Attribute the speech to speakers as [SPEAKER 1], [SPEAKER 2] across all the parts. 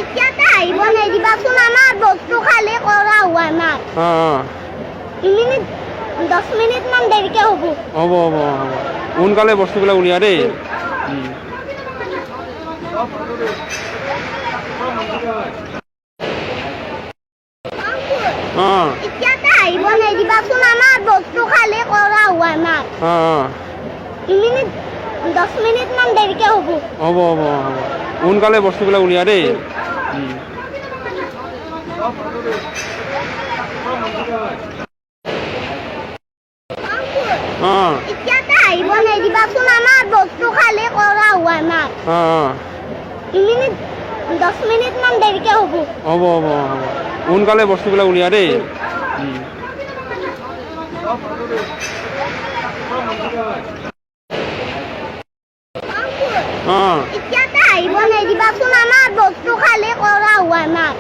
[SPEAKER 1] এতিয়াতে আহিব নিদিবাচোন আমাৰ বস্তু খালি কৰা হোৱা নাই। 10 মিনিট মান দেৰিকে হ'ব।
[SPEAKER 2] হ'ব সোনকালে বস্তুবিলাক উলিয়া দেই।
[SPEAKER 1] এতিয়াতে আহিব নিদিবাচোন আমাৰ বস্তু খালি কৰা হোৱা নাই। 10 মিনিট মান দেৰিকে হ'ব।
[SPEAKER 2] হ'ব সোনকালে বস্তুবিলাক উলিয়া দেই।
[SPEAKER 1] এতিয়াতে আহিব নিদিবাচোন আমাৰ বস্তু খালি কৰা হোৱা নাই। 10 মিনিট মান দেৰিকে হ'ব।
[SPEAKER 2] হ'ব সোনকালে বস্তুবিলাক উলিয়া দেই।
[SPEAKER 1] এতিয়াতে আহিব নিদিবাচোন আমাৰ বস্তু খালি কৰা হোৱা নাই।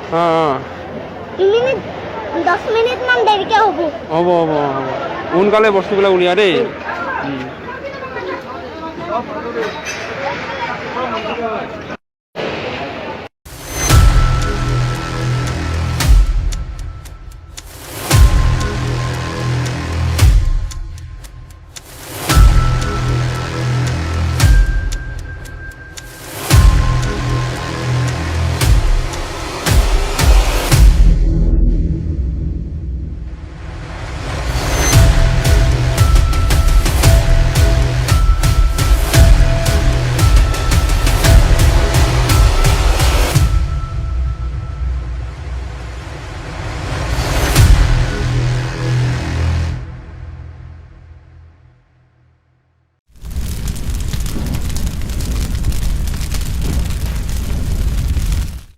[SPEAKER 1] 10 মিনিট মান দেৰিকে হ'ব।
[SPEAKER 2] হ'ব সোনকালে বস্তুবিলাক উলিয়া দেই।